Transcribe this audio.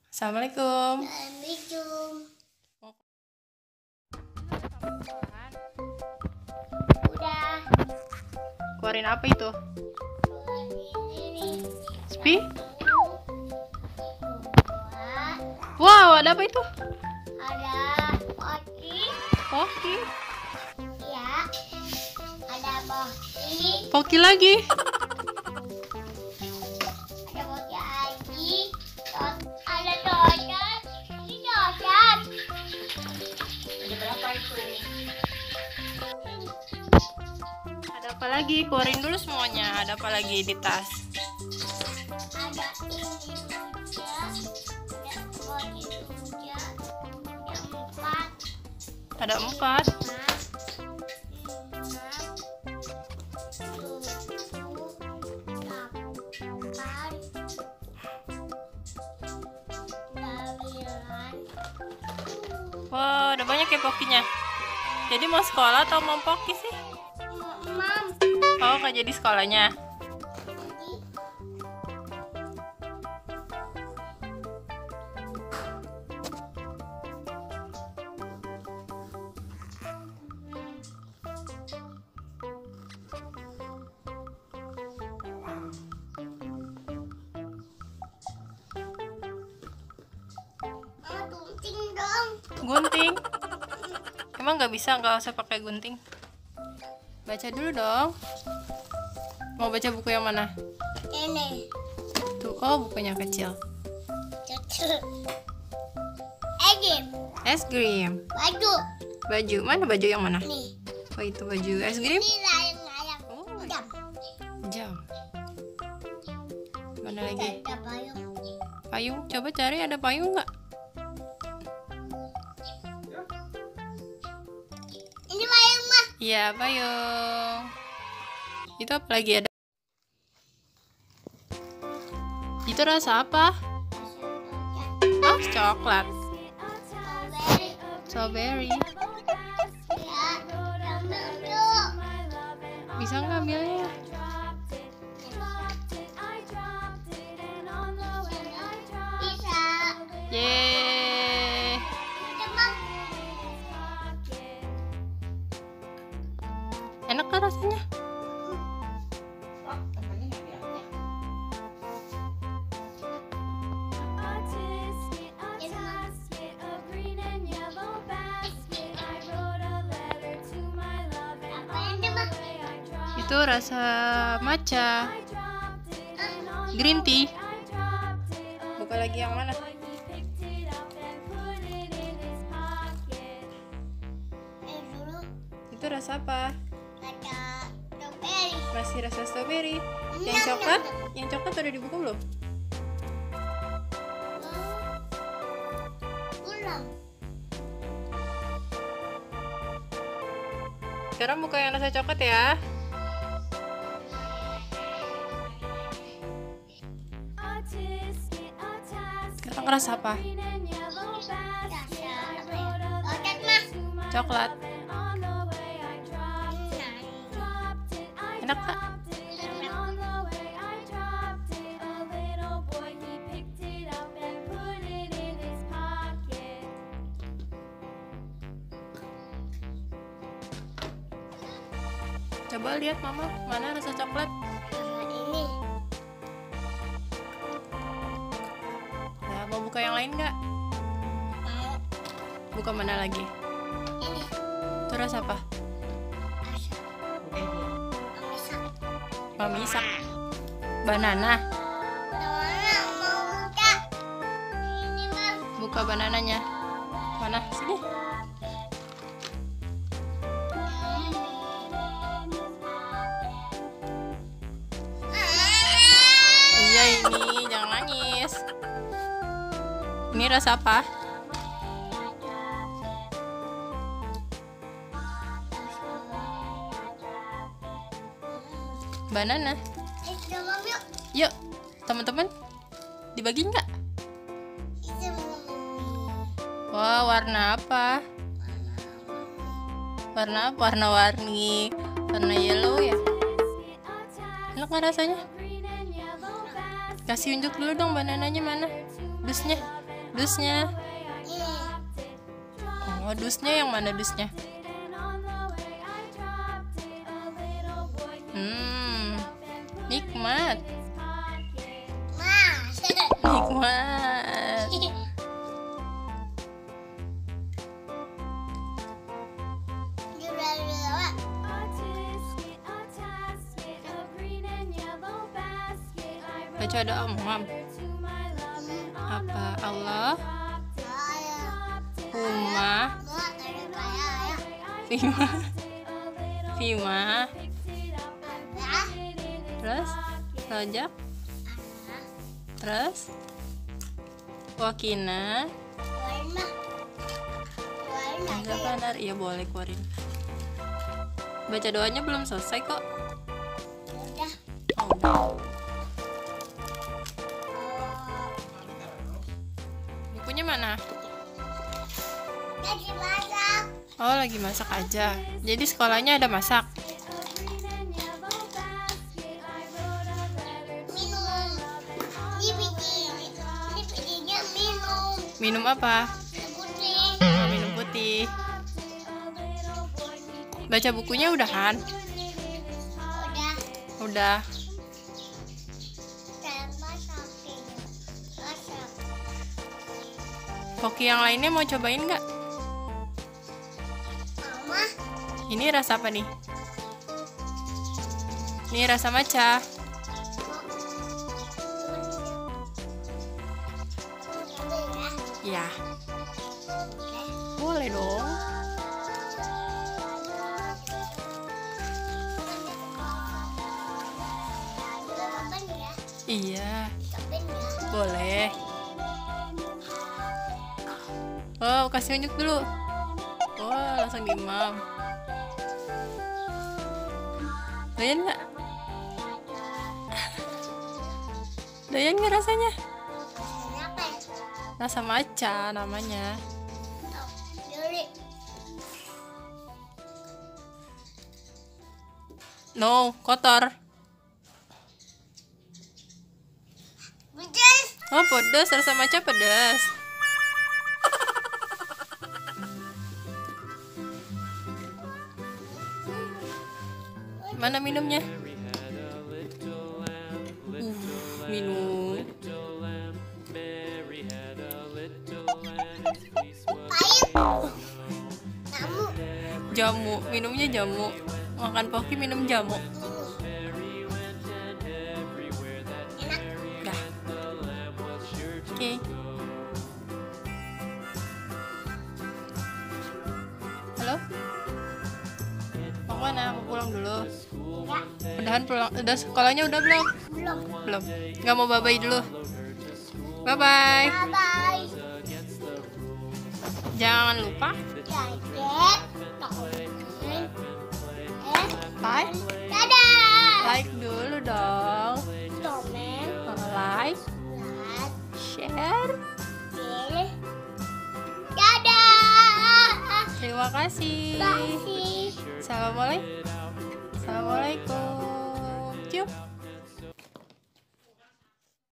Assalamualaikum. Assalamualaikum. Udah. Keluarin apa itu? Ini. Spi? Dua. Wow, ada apa itu? Ada Poki. Poki. Ya. Ada Poki. Poki lagi. Ada Poki lagi. Ada donat. Ini donat. Ada berapa itu? Ada apa lagi? Keluarin dulu semuanya. Ada apa lagi di tas? Ada ini juga. Ada Poki juga. Ada 4. Ada 4. Wow, ada banyak ya pokinya. Jadi mau sekolah atau mau poki sih? Oh, nggak jadi sekolahnya. Gunting dong. Gunting? Emang nggak bisa, nggak usah pakai gunting. Baca dulu dong. Mau baca buku yang mana? Ini. Tuh, oh bukunya kecil. Cocok. Egim. Es krim. Baju. Baju, mana baju yang mana? Nih. Oh itu baju es krim. Ini layang-layang. Oh, Jam. jam. Mana lagi? Ada payung. Payung, coba cari ada payung nggak? Ini payung mah. Iya, payung. Itu apa lagi ada? Itu rasa apa? Oh, coklat. Strawberry. Strawberry. Ya. Ambil dulu. Bisa nggak ambilnya? Bisa. Yeay. Coba. Enak kan rasanya? Apa yang coba? Itu rasa matcha. Green tea. Buka lagi yang mana? Dulu Itu rasa apa? ada strawberry. Masih rasa strawberry. Yang coklat? Yang coklat udah dibuka belum? Ulang. Sekarang buka yang rasa coklat ya. Sekarang rasa apa? Rasa apa ya? Otak mah. Coklat. Enak kak? Coba lihat mama, mana rasa coklat? Sama ini. Nah, mau buka yang lain nggak? Mau. Buka mana lagi? Ini. Itu rasa apa? Rasa. Masak. Mami isak. Banana. Mana mau buka? Ini mah. Buka banananya. Mana? Sini. Iya ini, jangan nangis. Ini rasa apa? Banana. Coba yuk. Yuk, teman-teman. Dibagi nggak? Itu. Wah, warna apa? Warna apa? Warna-warni. Warna yellow ya. Enak nggak rasanya? Kasih unjuk dulu dong banananya mana? Dusnya. Dusnya. Oh, dusnya yang mana dusnya? Nikmat. Mas. Nikmat. Baca doa Mam. Apa Allah Huma Fima Fima terus Rojak terus Wakina enggak benar, iya boleh keluarin. Baca doanya belum selesai kok. Bukunya mana? Lagi masak. Oh, lagi masak aja. Jadi sekolahnya ada masak. Minum. Ini bijinya minum. Minum apa? Putih. Oh, minum putih. Baca bukunya udahan? Udah. Udah. Masak. Koki yang lainnya mau cobain nggak? Mama. Ini rasa apa nih? Ini rasa matcha. Ya, boleh dong. Iya, boleh. Oh, kasih unjuk dulu. Oh, langsung diimam. Doyan nggak? Doyan nggak rasanya? Rasa matcha namanya. No, kotor. Oh, pedas. Rasa matcha pedas. Mana minumnya? Minum. Jamu, minumnya jamu. Makan Poki minum jamu. Dah. Oke. Halo? Mau mana? Mau pulang dulu? Udahan pulang. Udah sekolahnya udah belum? Belum. Nggak mau bye-bye dulu? Bye-bye. Bye. Jangan lupa like. Dadah. Like dulu dong. Komen. Like, share. Dadah. Terima kasih. Bye. Assalamualaikum. Assalamualaikum. Cium.